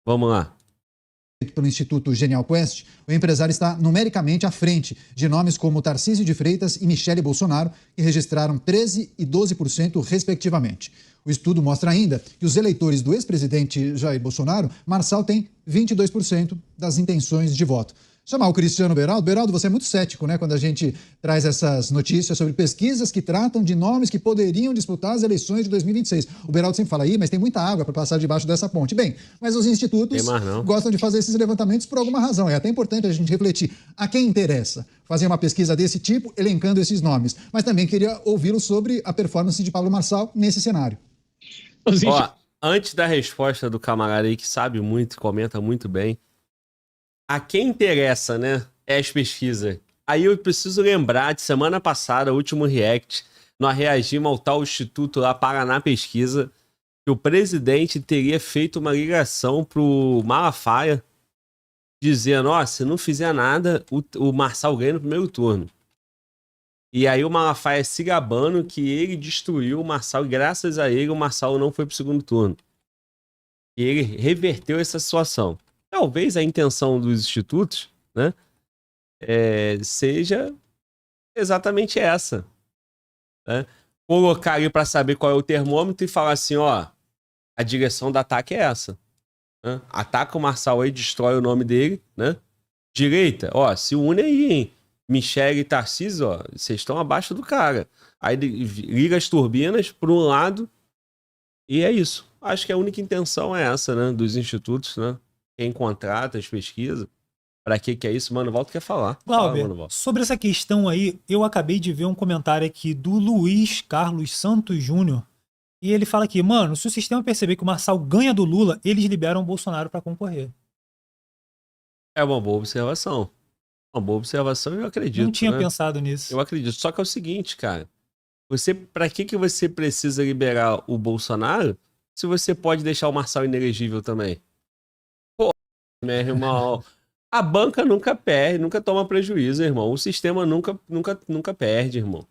Vamos lá. Pelo Instituto Genial Quest, o empresário está numericamente à frente de nomes como Tarcísio de Freitas e Michele Bolsonaro, que registraram 13% e 12%, respectivamente. O estudo mostra ainda que os eleitores do ex-presidente Jair Bolsonaro, Marçal tem 22% das intenções de voto. Chamar o Cristiano Beraldo. Beraldo, você é muito cético, né, quando a gente traz essas notícias sobre pesquisas que tratam de nomes que poderiam disputar as eleições de 2026. O Beraldo sempre fala aí, mas tem muita água para passar debaixo dessa ponte. Bem, mas os institutos gostam de fazer esses levantamentos por alguma razão. É até importante a gente refletir a quem interessa fazer uma pesquisa desse tipo, elencando esses nomes. Mas também queria ouvi-lo sobre a performance de Pablo Marçal nesse cenário. Ó, antes da resposta do camarada aí que sabe muito, comenta muito bem, a quem interessa, né, é as pesquisas. Aí eu preciso lembrar de semana passada, o último react, nós reagimos ao tal instituto lá, Paraná Pesquisa, que o presidente teria feito uma ligação pro Malafaia, dizendo, ó, se não fizer nada, o Marçal ganha no primeiro turno. E aí o Malafaia se gabando que ele destruiu o Marçal e graças a ele o Marçal não foi pro segundo turno. E ele reverteu essa situação. Talvez a intenção dos institutos, né, seja exatamente essa, né? Colocar ali para saber qual é o termômetro e falar assim, ó, a direção do ataque é essa, né? Ataca o Marçal aí, destrói o nome dele, né? Direita, ó, se une aí, hein? Michele e Tarcísio, ó, vocês estão abaixo do cara. Aí liga as turbinas para um lado e é isso. Acho que a única intenção é essa, né, dos institutos, né? Quem contrata as pesquisas. Pra que é isso? Mano, Walter quer falar. Glauber, sobre essa questão aí, eu acabei de ver um comentário aqui do Luiz Carlos Santos Júnior. E ele fala aqui, mano, se o sistema perceber que o Marçal ganha do Lula, eles liberam o Bolsonaro pra concorrer. É uma boa observação. Uma boa observação, eu acredito. Não tinha pensado nisso. Eu acredito. Só que é o seguinte, cara. Pra que você precisa liberar o Bolsonaro se você pode deixar o Marçal inelegível também? Pô, meu irmão. A banca nunca perde, nunca toma prejuízo, irmão. O sistema nunca perde, irmão.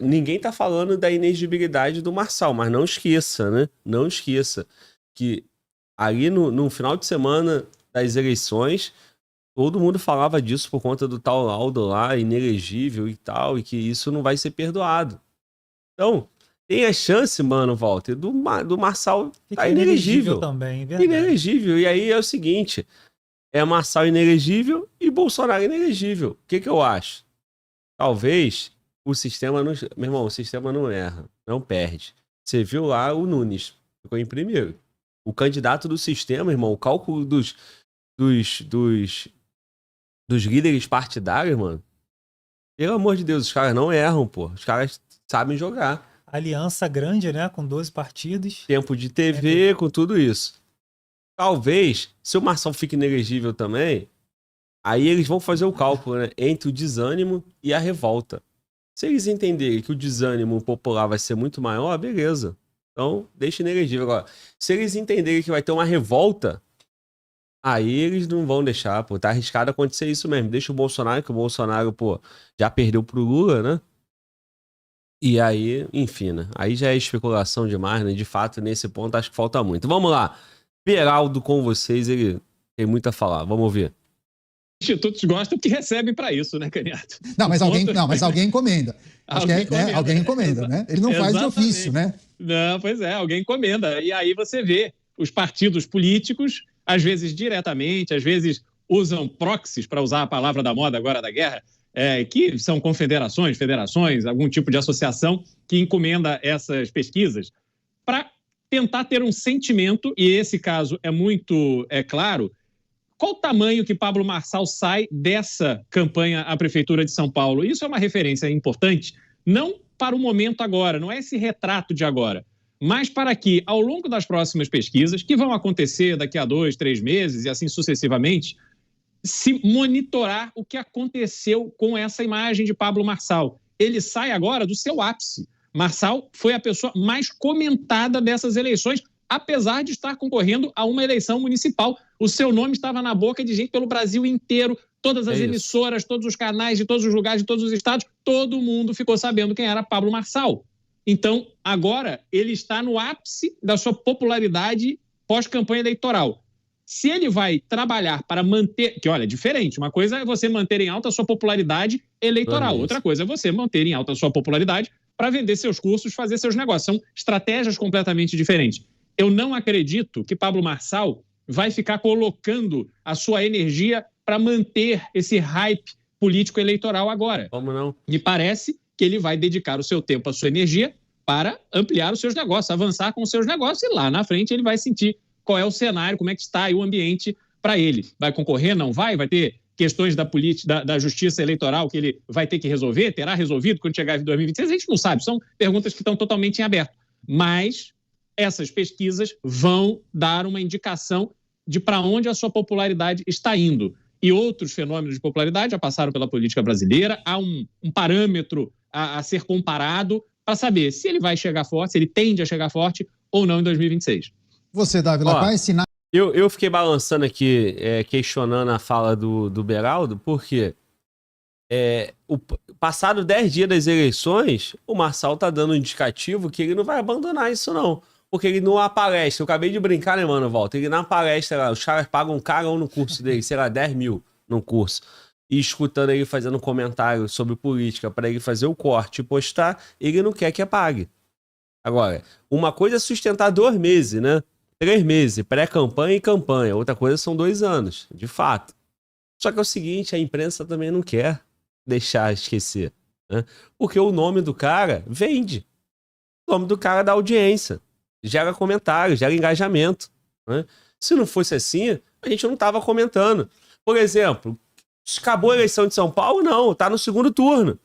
Ninguém tá falando da inexigibilidade do Marçal, mas não esqueça, né? Não esqueça que ali no final de semana das eleições, todo mundo falava disso por conta do tal laudo lá, inelegível e tal, e que isso não vai ser perdoado. Então, tem a chance, mano, Walter, do Marçal tá inelegível também, verdade. Inelegível. E aí é o seguinte, é Marçal inelegível e Bolsonaro inelegível. O que eu acho? Talvez o sistema não... Meu irmão, o sistema não erra, não perde. Você viu lá o Nunes, ficou em primeiro. O candidato do sistema, irmão, o cálculo dos líderes partidários, mano. Pelo amor de Deus, os caras não erram, pô. Os caras sabem jogar. Aliança grande, né? Com 12 partidos. Tempo de TV, com tudo isso. Talvez, se o Marçal fica inelegível também, aí eles vão fazer o cálculo, né, entre o desânimo e a revolta. Se eles entenderem que o desânimo popular vai ser muito maior, beleza. Então, deixa inelegível. Agora, se eles entenderem que vai ter uma revolta, aí eles não vão deixar, pô. Tá arriscado acontecer isso mesmo. Deixa o Bolsonaro, que o Bolsonaro, pô, já perdeu pro Lula, né? E aí, enfim, né? Aí já é especulação demais, né? De fato, nesse ponto, acho que falta muito. Vamos lá. Beraldo com vocês, ele tem muito a falar. Vamos ouvir. Institutos gostam que recebem para isso, né, Caniato? Não, mas alguém encomenda. Acho que alguém encomenda, né? Ele não faz de ofício, né? Não, pois é, alguém encomenda. E aí você vê os partidos políticos, às vezes diretamente, às vezes usam proxies, para usar a palavra da moda agora da guerra, que são confederações, federações, algum tipo de associação que encomenda essas pesquisas para tentar ter um sentimento, e esse caso é muito claro. Qual o tamanho que Pablo Marçal sai dessa campanha à Prefeitura de São Paulo? Isso é uma referência importante, não para o momento agora, não é esse retrato de agora, mas para que, ao longo das próximas pesquisas, que vão acontecer daqui a 2, 3 meses e assim sucessivamente, se monitorar o que aconteceu com essa imagem de Pablo Marçal. Ele sai agora do seu ápice. Marçal foi a pessoa mais comentada dessas eleições, apesar de estar concorrendo a uma eleição municipal. O seu nome estava na boca de gente pelo Brasil inteiro, todas as emissoras, todos os canais de todos os lugares, de todos os estados, todo mundo ficou sabendo quem era Pablo Marçal. Então, agora, ele está no ápice da sua popularidade pós-campanha eleitoral. Se ele vai trabalhar para manter... Que, olha, é diferente. Uma coisa é você manter em alta a sua popularidade eleitoral. Outra coisa é você manter em alta a sua popularidade para vender seus cursos, fazer seus negócios. São estratégias completamente diferentes. Eu não acredito que Pablo Marçal vai ficar colocando a sua energia para manter esse hype político eleitoral agora. Como não? Me parece que ele vai dedicar o seu tempo, a sua energia, para ampliar os seus negócios, avançar com os seus negócios, e lá na frente ele vai sentir qual é o cenário, como é que está aí o ambiente para ele. Vai concorrer, não vai? Vai ter questões da política, da justiça eleitoral que ele vai ter que resolver? Terá resolvido quando chegar em 2026? A gente não sabe, são perguntas que estão totalmente em aberto. Mas essas pesquisas vão dar uma indicação de para onde a sua popularidade está indo. E outros fenômenos de popularidade já passaram pela política brasileira. Há um parâmetro a ser comparado para saber se ele vai chegar forte, se ele tende a chegar forte ou não em 2026. Você, Dávila, quais sinais... Eu fiquei balançando aqui, questionando a fala do Beraldo, porque passado 10 dias das eleições, o Marçal tá dando um indicativo que ele não vai abandonar isso, não. Porque ele não aparece. Eu acabei de brincar, né, mano, Walter? Ele não aparece lá. Os caras pagam um carão no curso dele, sei lá, 10 mil no curso. E escutando ele fazendo um comentário sobre política para ele fazer o corte e postar, ele não quer que apague. Agora, uma coisa é sustentar 2 meses, né? 3 meses, pré-campanha e campanha. Outra coisa são 2 anos, de fato. Só que é o seguinte, a imprensa também não quer deixar esquecer, né? Porque o nome do cara vende. O nome do cara dá audiência. Gera comentário, gera engajamento, né? Se não fosse assim, a gente não tava comentando. Por exemplo, acabou a eleição de São Paulo? Não, tá no segundo turno.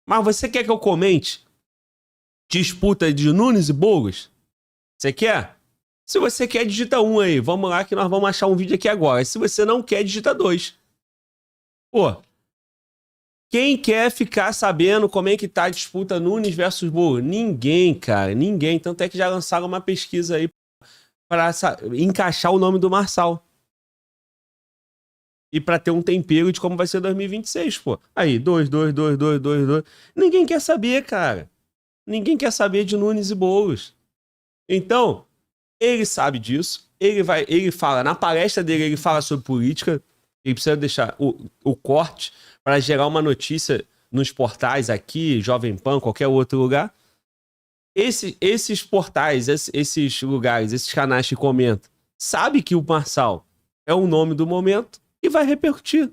Mas você quer que eu comente disputa de Nunes e Boulos? Você quer? Se você quer, digita 1 aí. Vamos lá que nós vamos achar um vídeo aqui agora. Se você não quer, digita 2. Pô, quem quer ficar sabendo como é que tá a disputa Nunes versus Boulos? Ninguém, cara, ninguém. Tanto é que já lançaram uma pesquisa aí para encaixar o nome do Marçal. E para ter um tempero de como vai ser 2026, pô. Aí, 2. Ninguém quer saber, cara. Ninguém quer saber de Nunes e Boulos. Então, ele sabe disso. Ele fala, na palestra dele, ele fala sobre política. Ele precisa deixar o corte para gerar uma notícia nos portais aqui, Jovem Pan, qualquer outro lugar. Esses portais, esses lugares, esses canais que comentam, sabe que o Marçal é o nome do momento e vai repercutir.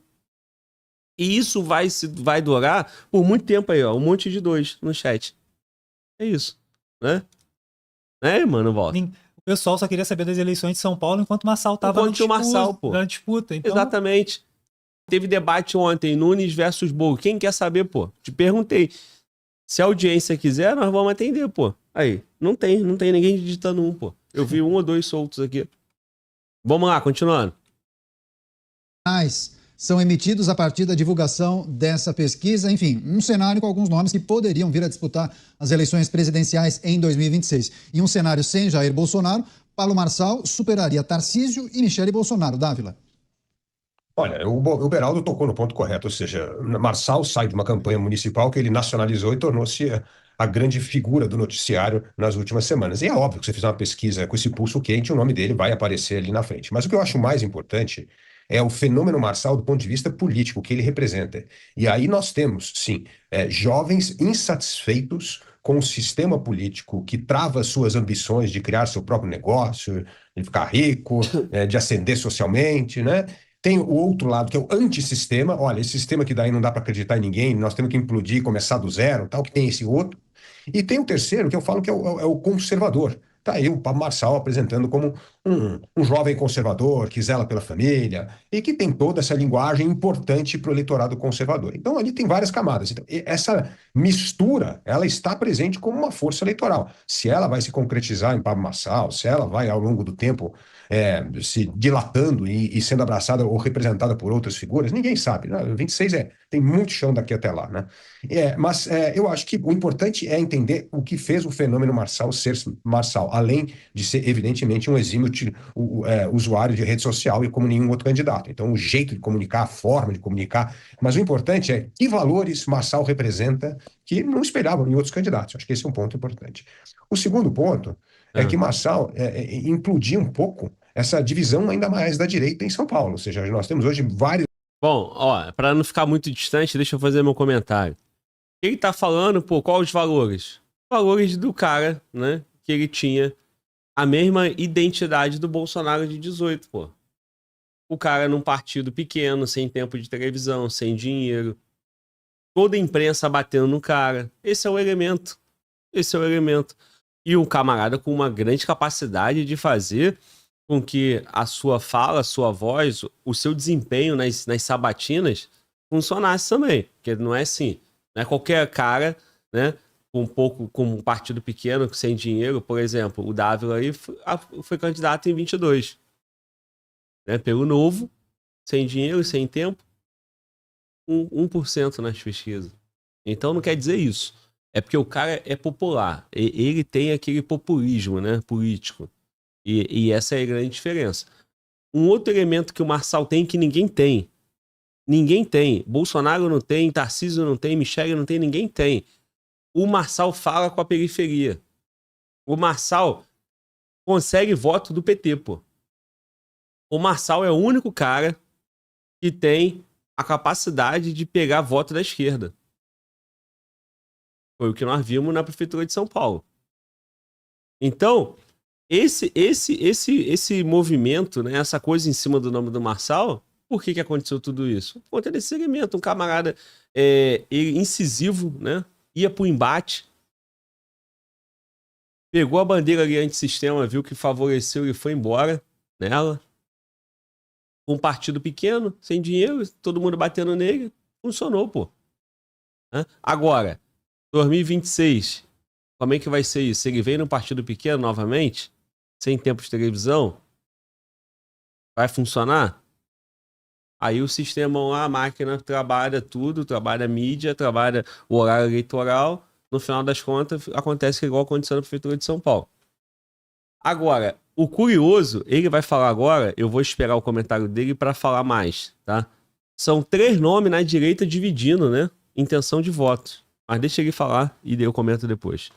E isso vai durar por muito tempo aí, ó. Um monte de 2 no chat. É isso, né? Né, mano, volta. O pessoal só queria saber das eleições de São Paulo enquanto o Marçal tava na disputa. Então... Exatamente. Teve debate ontem, Nunes versus Boulos. Quem quer saber, pô? Te perguntei. Se a audiência quiser, nós vamos atender, pô. Aí, não tem ninguém digitando 1, pô. Eu vi 1 ou 2 soltos aqui. Vamos lá, continuando. São emitidos a partir da divulgação dessa pesquisa. Enfim, um cenário com alguns nomes que poderiam vir a disputar as eleições presidenciais em 2026. Em um cenário sem Jair Bolsonaro, Pablo Marçal superaria Tarcísio e Michele Bolsonaro. Dávila. Olha, o Beraldo tocou no ponto correto, ou seja, Marçal sai de uma campanha municipal que ele nacionalizou e tornou-se a grande figura do noticiário nas últimas semanas. E é óbvio que se você fizer uma pesquisa com esse pulso quente, o nome dele vai aparecer ali na frente. Mas o que eu acho mais importante é o fenômeno Marçal do ponto de vista político, que ele representa. E aí nós temos, sim, jovens insatisfeitos com o sistema político que trava suas ambições de criar seu próprio negócio, de ficar rico, de ascender socialmente, né? Tem o outro lado, que é o antissistema. Olha, esse sistema que daí não dá para acreditar em ninguém, nós temos que implodir, começar do zero, tal, que tem esse outro. E tem o terceiro, que eu falo que é o conservador. Tá aí o Pablo Marçal apresentando como um jovem conservador que zela pela família e que tem toda essa linguagem importante para o eleitorado conservador. Então, ali tem várias camadas. Então, essa mistura, ela está presente como uma força eleitoral. Se ela vai se concretizar em Pablo Marçal, se ela vai, ao longo do tempo, se dilatando e sendo abraçada ou representada por outras figuras, ninguém sabe, né? 26 tem muito chão daqui até lá, né? Mas eu acho que o importante é entender o que fez o fenômeno Marçal ser Marçal, além de ser, evidentemente, um exímio usuário de rede social e como nenhum outro candidato. Então, o jeito de comunicar, a forma de comunicar, mas o importante é que valores Marçal representa que não esperavam em outros candidatos. Acho que esse é um ponto importante. O segundo ponto é que Marçal implodia um pouco essa divisão ainda mais da direita em São Paulo. Ou seja, nós temos hoje vários. Bom, ó, para não ficar muito distante, deixa eu fazer meu comentário. Ele tá falando, pô, qual os valores? Valores do cara, né, que ele tinha a mesma identidade do Bolsonaro de 18, pô. O cara num partido pequeno, sem tempo de televisão, sem dinheiro. Toda a imprensa batendo no cara. Esse é o elemento. Esse é o elemento. E um camarada com uma grande capacidade de fazer com que a sua fala, a sua voz, o seu desempenho nas sabatinas funcionasse também. Porque não é assim. Não é qualquer cara, né, com um partido pequeno, sem dinheiro. Por exemplo, o Dávila aí foi candidato em 22. Né, pelo Novo, sem dinheiro, sem tempo, 1% nas pesquisas. Então não quer dizer isso. É porque o cara é popular. Ele tem aquele populismo, né, político. E essa é a grande diferença. Um outro elemento que o Marçal tem que ninguém tem. Ninguém tem. Bolsonaro não tem, Tarcísio não tem, Michele não tem, ninguém tem. O Marçal fala com a periferia. O Marçal consegue voto do PT, pô. O Marçal é o único cara que tem a capacidade de pegar voto da esquerda. Foi o que nós vimos na Prefeitura de São Paulo. Então, esse movimento, né, essa coisa em cima do nome do Marçal, por que aconteceu tudo isso? Por conta desse segmento. Um camarada incisivo, né, ia pro embate, pegou a bandeira ali antissistema, viu que favoreceu e foi embora nela. Um partido pequeno, sem dinheiro, todo mundo batendo nele, funcionou, pô. Agora, 2026, como é que vai ser isso? Ele vem num partido pequeno novamente, sem tempo de televisão, vai funcionar? Aí o sistema, a máquina trabalha tudo, trabalha a mídia, trabalha o horário eleitoral, no final das contas acontece igual aconteceu na Prefeitura de São Paulo. Agora, o curioso, ele vai falar agora, eu vou esperar o comentário dele para falar mais, tá? São 3 nomes na direita dividindo, né? Intenção de voto. Mas deixa ele falar e eu comento depois.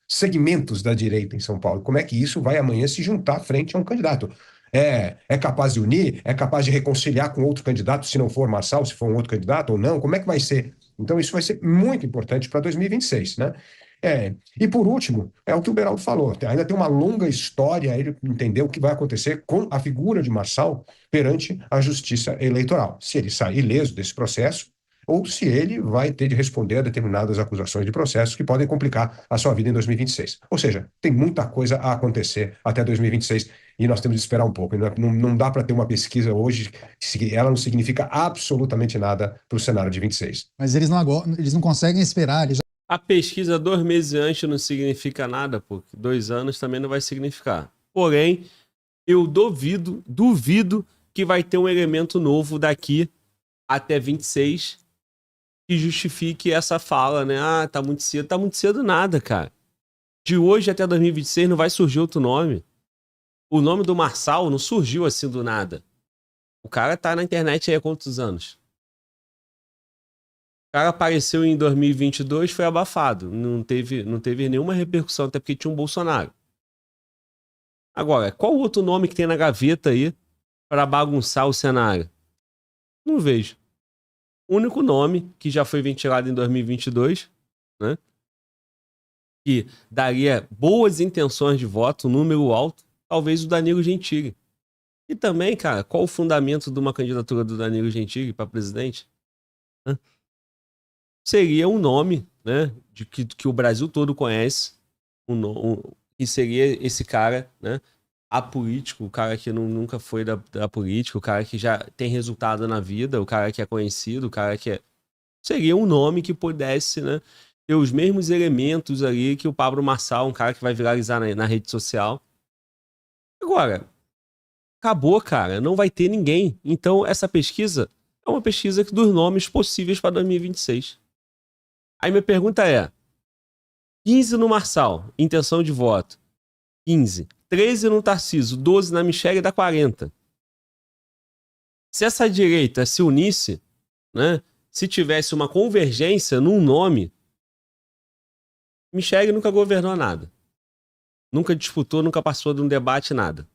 Segmentos da direita em São Paulo. Como é que isso vai amanhã se juntar frente a um candidato? É capaz de unir? É capaz de reconciliar com outro candidato, se não for Marçal, se for um outro candidato ou não? Como é que vai ser? Então isso vai ser muito importante para 2026, né? E por último, é o que o Beraldo falou, ainda tem uma longa história ele entender o que vai acontecer com a figura de Marçal perante a justiça eleitoral. Se ele sair ileso desse processo, ou se ele vai ter de responder a determinadas acusações de processo que podem complicar a sua vida em 2026. Ou seja, tem muita coisa a acontecer até 2026 e nós temos de esperar um pouco. Não dá para ter uma pesquisa hoje, ela não significa absolutamente nada para o cenário de 26. Mas eles não conseguem esperar. A pesquisa 2 meses antes não significa nada, porque 2 anos também não vai significar. Porém, eu duvido que vai ter um elemento novo daqui até 26 que justifique essa fala, né? Ah, tá muito cedo. Tá muito cedo nada, cara. De hoje até 2026 não vai surgir outro nome. O nome do Marçal não surgiu assim do nada. O cara tá na internet aí há quantos anos? O cara apareceu em 2022, foi abafado. Não teve nenhuma repercussão, até porque tinha um Bolsonaro. Agora, qual outro nome que tem na gaveta aí para bagunçar o cenário? Não vejo. O único nome que já foi ventilado em 2022, né, que daria boas intenções de voto, um número alto, talvez o Danilo Gentili. E também, cara, qual o fundamento de uma candidatura do Danilo Gentili para presidente? Seria um nome, né, que o Brasil todo conhece, que seria esse cara, né, apolítico, o cara que nunca foi da política, o cara que já tem resultado na vida, o cara que é conhecido, o cara que é... Seria um nome que pudesse, né, ter os mesmos elementos ali que o Pablo Marçal, um cara que vai viralizar na rede social. Agora, acabou, cara, não vai ter ninguém. Então, essa pesquisa é uma pesquisa dos nomes possíveis para 2026. Aí minha pergunta é, 15 no Marçal, intenção de voto, 15. 13 no Tarcísio, 12 na Michele, dá 40. Se essa direita se unisse, né, se tivesse uma convergência num nome, Michele nunca governou nada. Nunca disputou, nunca passou de um debate, nada.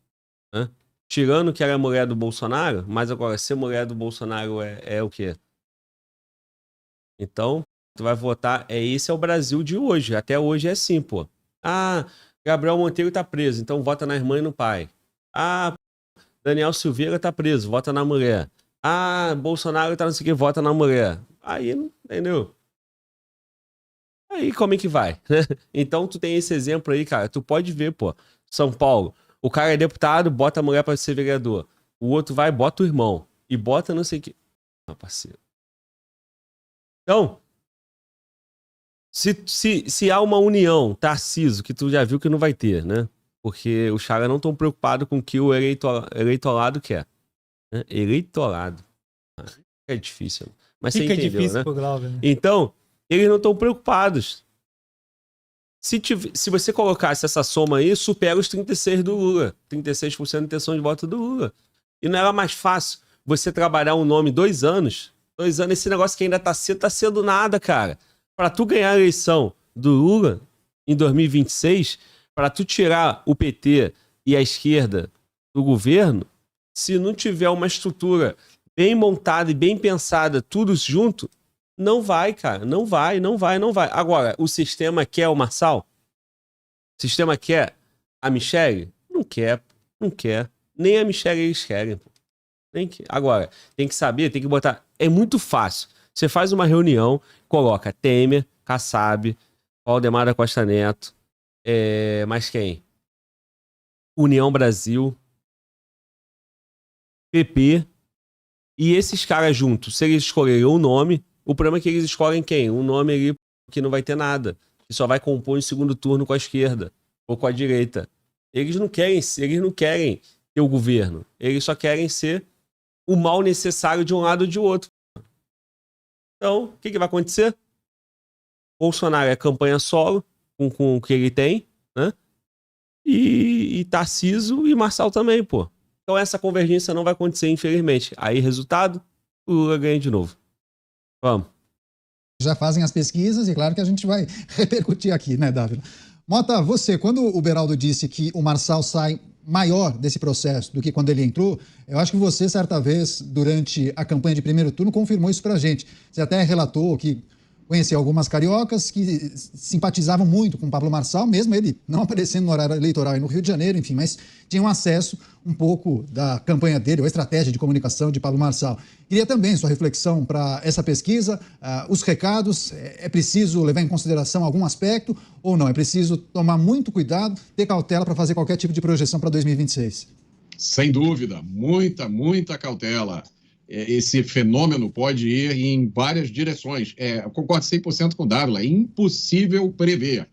né? Tirando que era mulher do Bolsonaro, mas agora, ser mulher do Bolsonaro é o quê? Então, tu vai votar, esse é o Brasil de hoje. Até hoje é assim, pô. Ah, Gabriel Monteiro tá preso, então vota na irmã e no pai. Ah, Daniel Silveira tá preso, vota na mulher. Ah, Bolsonaro tá não sei o que, vota na mulher. Aí, entendeu? Aí como é que vai? Então tu tem esse exemplo aí, cara. Tu pode ver, pô. São Paulo. O cara é deputado, bota a mulher pra ser vereador. O outro vai, bota o irmão. E bota não sei o que. Ah, parceiro. Então, se há uma união, Tarcísio, que tu já viu que não vai ter, né? Porque os caras não estão preocupados com o que o eleitorado quer. Né? Eleitorado. É difícil. Mas você Fica entendeu, difícil né? pro Glauber, né? Então, eles não estão preocupados. Se você colocasse essa soma aí, supera os 36% do Lula. 36% de intenção de voto do Lula. E não era mais fácil você trabalhar um nome 2 anos? 2 anos, esse negócio que ainda tá cedo nada, cara. Pra tu ganhar a eleição do Lula em 2026, pra tu tirar o PT e a esquerda do governo, se não tiver uma estrutura bem montada e bem pensada, tudo junto, não vai, cara. Não vai. Agora, o sistema quer o Marçal? O sistema quer a Michelle? Não quer. Nem a Michelle eles querem. Pô. Agora, tem que saber, tem que botar... É muito fácil. Você faz uma reunião, coloca Temer, Kassab, Valdemar da Costa Neto, mais quem? União Brasil, PP, e esses caras juntos, se eles escolherem um nome, o problema é que eles escolhem quem? Um nome ali que não vai ter nada, que só vai compor em segundo turno com a esquerda ou com a direita. Eles não querem ter o governo, eles só querem ser o mal necessário de um lado ou de outro. Então, o que vai acontecer? Bolsonaro é campanha solo, com o que ele tem, né? E Tarcísio e Marçal também, pô. Então essa convergência não vai acontecer, infelizmente. Aí, resultado, o Lula ganha de novo. Vamos. Já fazem as pesquisas e claro que a gente vai repercutir aqui, né, Dávila? Mota, você, quando o Beraldo disse que o Marçal sai maior desse processo do que quando ele entrou, eu acho que você, certa vez, durante a campanha de primeiro turno, confirmou isso pra gente. Você até relatou que conhecia algumas cariocas que simpatizavam muito com o Pablo Marçal, mesmo ele não aparecendo no horário eleitoral aí no Rio de Janeiro, enfim, mas tinham acesso um pouco da campanha dele, ou a estratégia de comunicação de Pablo Marçal. Queria também sua reflexão para essa pesquisa, os recados, é preciso levar em consideração algum aspecto ou não? É preciso tomar muito cuidado, ter cautela para fazer qualquer tipo de projeção para 2026? Sem dúvida, muita cautela. Esse fenômeno pode ir em várias direções. Eu concordo 100% com o Dávila, é impossível prever.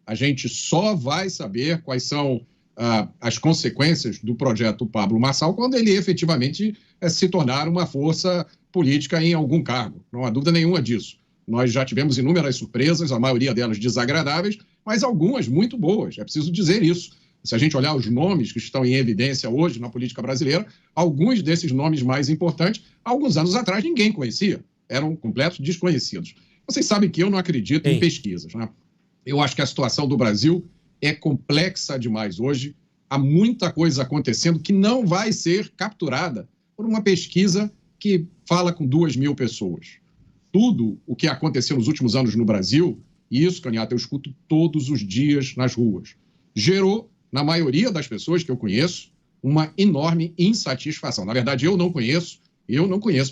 A gente só vai saber quais são as consequências do projeto Pablo Marçal quando ele efetivamente se tornar uma força política em algum cargo. Não há dúvida nenhuma disso. Nós já tivemos inúmeras surpresas, a maioria delas desagradáveis, mas algumas muito boas, é preciso dizer isso. Se a gente olhar os nomes que estão em evidência hoje na política brasileira, alguns desses nomes mais importantes, há alguns anos atrás ninguém conhecia, eram completos desconhecidos. Vocês sabem que eu não acredito em pesquisas, né? Eu acho que a situação do Brasil é complexa demais hoje, há muita coisa acontecendo que não vai ser capturada por uma pesquisa que fala com 2.000 pessoas. Tudo o que aconteceu nos últimos anos no Brasil, e isso, Canhata, eu escuto todos os dias nas ruas, gerou na maioria das pessoas que eu conheço, uma enorme insatisfação. Na verdade, eu não conheço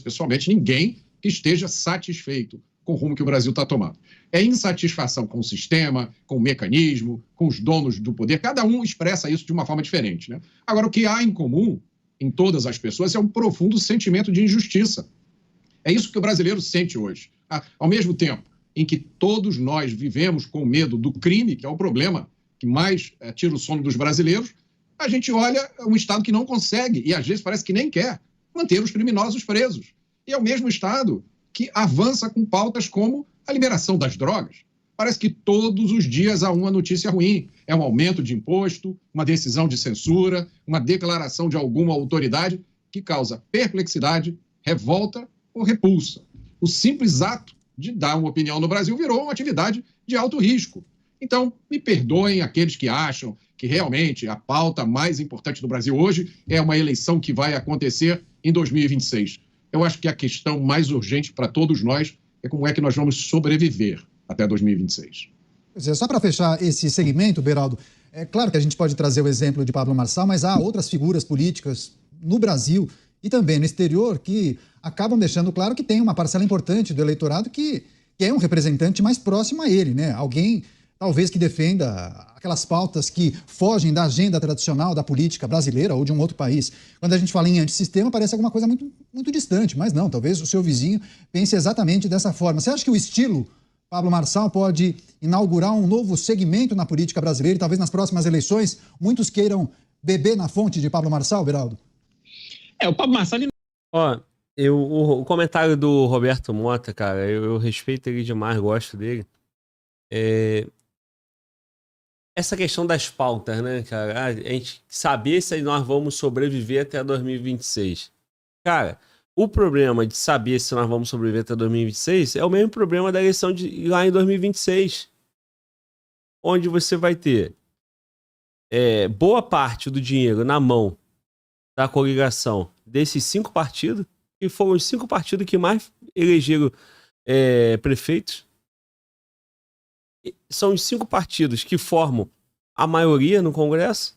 pessoalmente ninguém que esteja satisfeito com o rumo que o Brasil está tomando. É insatisfação com o sistema, com o mecanismo, com os donos do poder. Cada um expressa isso de uma forma diferente, né? Agora, o que há em comum em todas as pessoas é um profundo sentimento de injustiça. É isso que o brasileiro sente hoje. Ao mesmo tempo em que todos nós vivemos com medo do crime, que é o problema que mais tira o sono dos brasileiros, a gente olha um Estado que não consegue, e às vezes parece que nem quer, manter os criminosos presos. E é o mesmo Estado que avança com pautas como a liberação das drogas. Parece que todos os dias há uma notícia ruim. É um aumento de imposto, uma decisão de censura, uma declaração de alguma autoridade que causa perplexidade, revolta ou repulsa. O simples ato de dar uma opinião no Brasil virou uma atividade de alto risco. Então, me perdoem aqueles que acham que realmente a pauta mais importante do Brasil hoje é uma eleição que vai acontecer em 2026. Eu acho que a questão mais urgente para todos nós é como é que nós vamos sobreviver até 2026. Pois é, só para fechar esse segmento, Beraldo, é claro que a gente pode trazer o exemplo de Pablo Marçal, mas há outras figuras políticas no Brasil e também no exterior que acabam deixando claro que tem uma parcela importante do eleitorado que é um representante mais próximo a ele, né? Alguém, talvez, que defenda aquelas pautas que fogem da agenda tradicional da política brasileira ou de um outro país. Quando a gente fala em antissistema, parece alguma coisa muito, muito distante, mas não, talvez o seu vizinho pense exatamente dessa forma. Você acha que o estilo Pablo Marçal pode inaugurar um novo segmento na política brasileira e talvez nas próximas eleições muitos queiram beber na fonte de Pablo Marçal, Beraldo? O Pablo Marçal... Ó, o comentário do Roberto Mota, cara, eu respeito ele demais, gosto dele. Essa questão das pautas, né, cara? A gente saber se nós vamos sobreviver até 2026. Cara, o problema de saber se nós vamos sobreviver até 2026 é o mesmo problema da eleição de lá em 2026. Onde você vai ter boa parte do dinheiro na mão da coligação desses 5 partidos, que foram os 5 partidos que mais elegeram prefeitos. São os 5 partidos que formam a maioria no Congresso,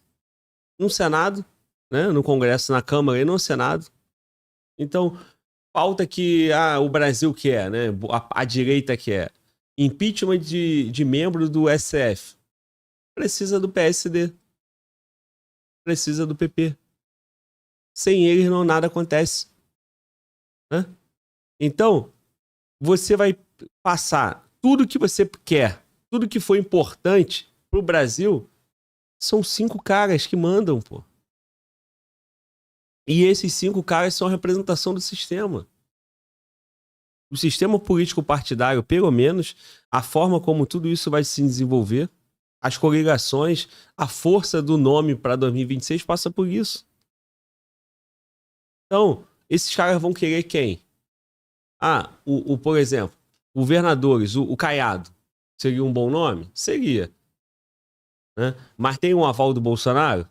no Senado, né? No Congresso, na Câmara e no Senado. Então, pauta que o Brasil quer, né? A direita quer. Impeachment de membro do STF. Precisa do PSD. Precisa do PP. Sem eles nada acontece. Né? Então, você vai passar tudo que você quer, tudo que foi importante pro Brasil, são 5 caras que mandam, pô. E esses 5 caras são a representação do sistema. O sistema político partidário, pelo menos, a forma como tudo isso vai se desenvolver, as coligações, a força do nome para 2026 passa por isso. Então, esses caras vão querer quem? Por exemplo, governadores, o Caiado, seria um bom nome? Seria. Né? Mas tem um aval do Bolsonaro?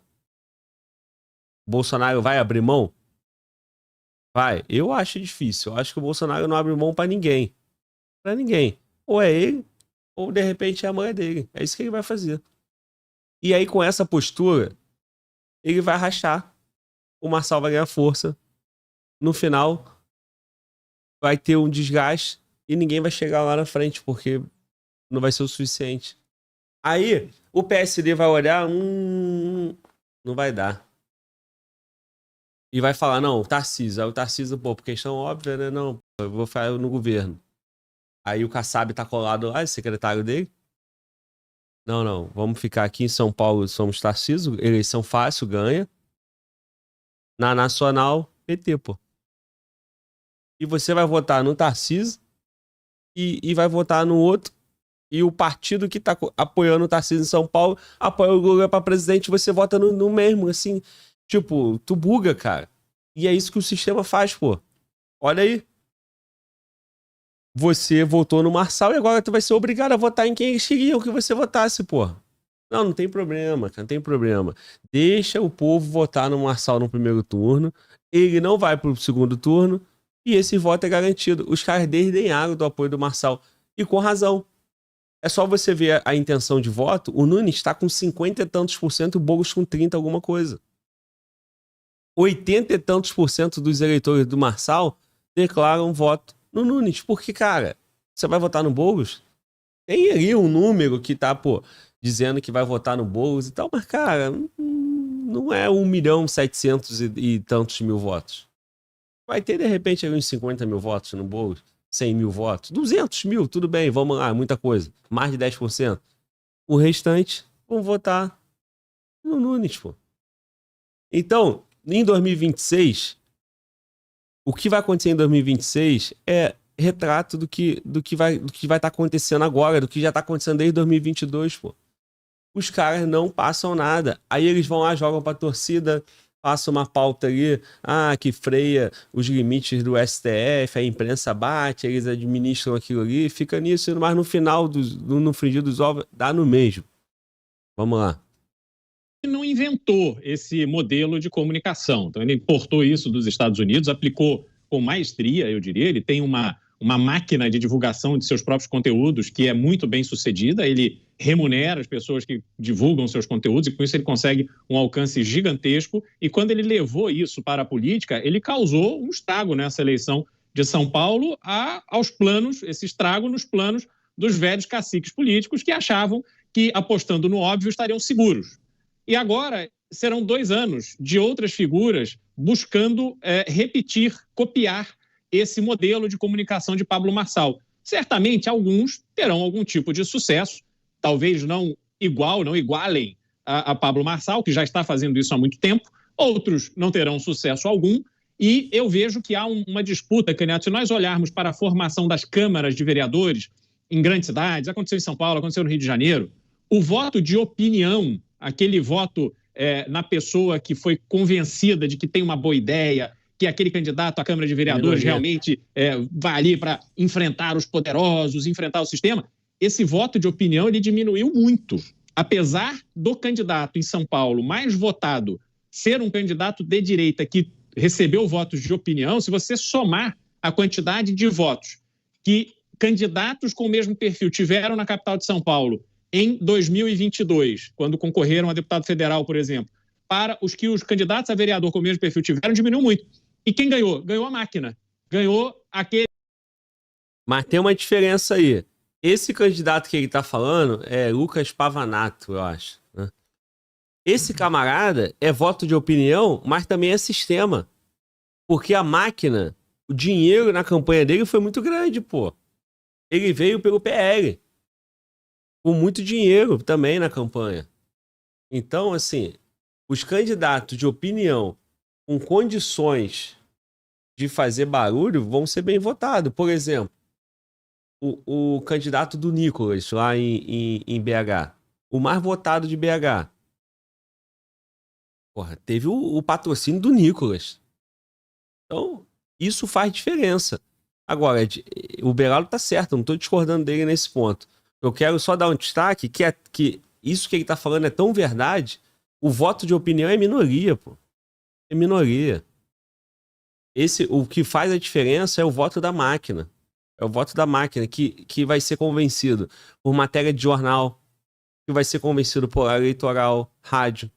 O Bolsonaro vai abrir mão? Vai. Eu acho difícil. Eu acho que o Bolsonaro não abre mão pra ninguém. Pra ninguém. Ou é ele, ou de repente é a mulher dele. É isso que ele vai fazer. E aí, com essa postura, ele vai rachar. O Marçal vai ganhar força. No final, vai ter um desgaste e ninguém vai chegar lá na frente, porque não vai ser o suficiente. Aí, o PSD vai olhar, não vai dar. E vai falar, não, o Tarcísio. Aí o Tarcísio, por questão óbvia, né? Não, eu vou fazer no governo. Aí o Kassab tá colado lá, secretário dele. Não, vamos ficar aqui em São Paulo, somos Tarcísio, eleição fácil, ganha. Na Nacional, PT, pô. E você vai votar no Tarcísio e vai votar no outro. E o partido que tá apoiando o Tarcísio em São Paulo apoia o Lula pra presidente, você vota no mesmo, assim. Tipo, tu buga, cara. E é isso que o sistema faz, pô. Olha aí. Você votou no Marçal e agora tu vai ser obrigado a votar em quem eles queriam que você votasse, pô. Não tem problema, cara, não tem problema. Deixa o povo votar no Marçal no primeiro turno. Ele não vai pro segundo turno e esse voto é garantido. Os caras desdenharam do apoio do Marçal. E com razão. É só você ver a intenção de voto. O Nunes está com 50 e tantos %, o Boulos com 30 alguma coisa. 80 e tantos % dos eleitores do Marçal declaram voto no Nunes. Porque, cara, você vai votar no Boulos? Tem ali um número que tá, dizendo que vai votar no Boulos e tal, mas, cara, não é 1.700.000 e tantos mil votos. Vai ter, de repente, ali uns 50 mil votos no Boulos. 100 mil votos, 200 mil, tudo bem, vamos lá, muita coisa. Mais de 10%. O restante vão votar no Nunes, pô. Então, em 2026, o que vai acontecer em 2026 é retrato do que vai estar acontecendo agora, do que já está acontecendo desde 2022, pô. Os caras não passam nada. Aí eles vão lá, jogam pra torcida, passa uma pauta ali, que freia os limites do STF, a imprensa bate, eles administram aquilo ali, fica nisso, mas no final, no frigir dos ovos, dá no mesmo. Vamos lá. não inventou esse modelo de comunicação. Então, ele importou isso dos Estados Unidos, aplicou com maestria, eu diria. Ele tem uma máquina de divulgação de seus próprios conteúdos que é muito bem sucedida. Ele remunera as pessoas que divulgam seus conteúdos e, com isso, ele consegue um alcance gigantesco. E quando ele levou isso para a política, ele causou um estrago nessa eleição de São Paulo aos planos, esse estrago nos planos dos velhos caciques políticos que achavam que, apostando no óbvio, estariam seguros. E agora serão 2 anos de outras figuras buscando repetir, copiar esse modelo de comunicação de Pablo Marçal. Certamente, alguns terão algum tipo de sucesso, talvez não igualem a Pablo Marçal, que já está fazendo isso há muito tempo, outros não terão sucesso algum, e eu vejo que há uma disputa, Candidato. Se nós olharmos para a formação das câmaras de vereadores em grandes cidades, aconteceu em São Paulo, aconteceu no Rio de Janeiro, o voto de opinião, aquele voto na pessoa que foi convencida de que tem uma boa ideia, que aquele candidato à Câmara de Vereadores realmente vai ali para enfrentar os poderosos, enfrentar o sistema, esse voto de opinião ele diminuiu muito. Apesar do candidato em São Paulo mais votado ser um candidato de direita que recebeu votos de opinião, se você somar a quantidade de votos que candidatos com o mesmo perfil tiveram na capital de São Paulo em 2022, quando concorreram a deputado federal, por exemplo, para os que os candidatos a vereador com o mesmo perfil tiveram, diminuiu muito. E quem ganhou? Ganhou a máquina. Ganhou aquele... Mas tem uma diferença aí. Esse candidato que ele tá falando é Lucas Pavanato, eu acho, né? Esse camarada é voto de opinião, mas também é sistema. Porque a máquina, o dinheiro na campanha dele foi muito grande, pô. Ele veio pelo PL. Com muito dinheiro também na campanha. Então, assim, os candidatos de opinião com condições de fazer barulho vão ser bem votados. Por exemplo, o candidato do Nicolas lá em BH. O mais votado de BH. Porra, teve o patrocínio do Nicolas. Então, isso faz diferença. Agora, o Beraldo tá certo, eu não tô discordando dele nesse ponto. Eu quero só dar um destaque que isso que ele tá falando é tão verdade. O voto de opinião é minoria, pô. É minoria. O que faz a diferença é o voto da máquina. É o voto da máquina que vai ser convencido por matéria de jornal, que vai ser convencido por eleitoral, rádio.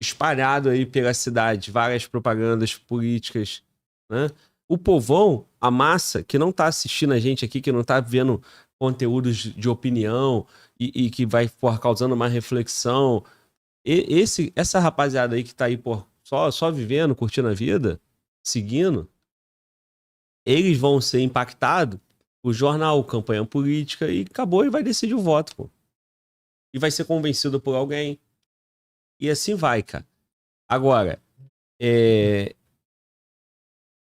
Espalhado aí pela cidade, várias propagandas políticas, né? O povão, a massa, que não tá assistindo a gente aqui, que não tá vendo conteúdos de opinião e que vai causando uma reflexão. Essa rapaziada aí que tá aí só vivendo, curtindo a vida, seguindo, eles vão ser impactados por jornal, campanha política e acabou e vai decidir o voto, pô. E vai ser convencido por alguém. E assim vai, cara. Agora,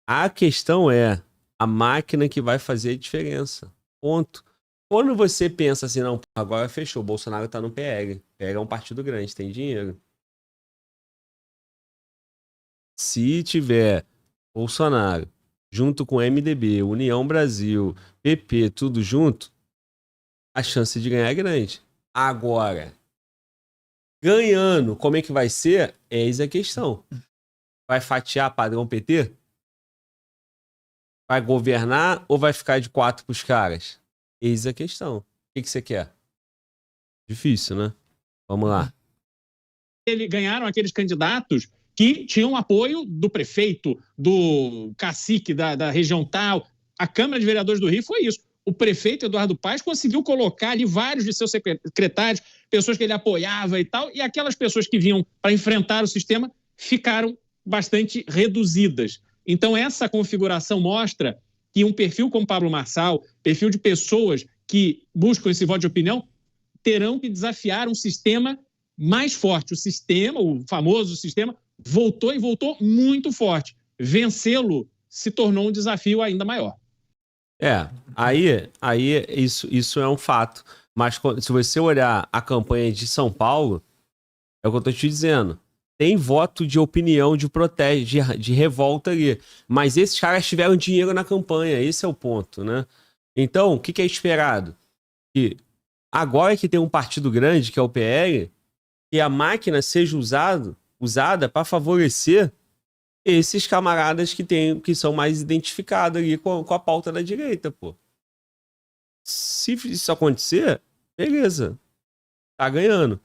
a questão é a máquina que vai fazer a diferença. Ponto. Quando você pensa assim, não, agora fechou, o Bolsonaro tá no PL. PL é um partido grande, tem dinheiro. Se tiver Bolsonaro junto com MDB, União Brasil, PP, tudo junto, a chance de ganhar é grande. Agora, ganhando, como é que vai ser? Eis a questão. Vai fatiar padrão PT? Vai governar ou vai ficar de 4 pros caras? Eis a questão. O que você quer? Difícil, né? Vamos lá. Ganharam aqueles candidatos que tinham apoio do prefeito, do cacique da região tal. A Câmara de Vereadores do Rio foi isso. O prefeito Eduardo Paes conseguiu colocar ali vários de seus secretários, pessoas que ele apoiava e tal, e aquelas pessoas que vinham para enfrentar o sistema ficaram bastante reduzidas. Então, essa configuração mostra que um perfil como Pablo Marçal, perfil de pessoas que buscam esse voto de opinião, terão que desafiar um sistema mais forte. O sistema, o famoso sistema, voltou e voltou muito forte. Vencê-lo se tornou um desafio ainda maior. Aí isso é um fato. Mas se você olhar a campanha de São Paulo, é o que eu tô te dizendo. Tem voto de opinião, de protesto, de revolta ali. Mas esses caras tiveram dinheiro na campanha, esse é o ponto, né? Então, o que é esperado? Que agora que tem um partido grande, que é o PL, que a máquina seja usada para favorecer esses camaradas que são mais identificados ali com a pauta da direita, pô. Se isso acontecer, beleza. Tá ganhando.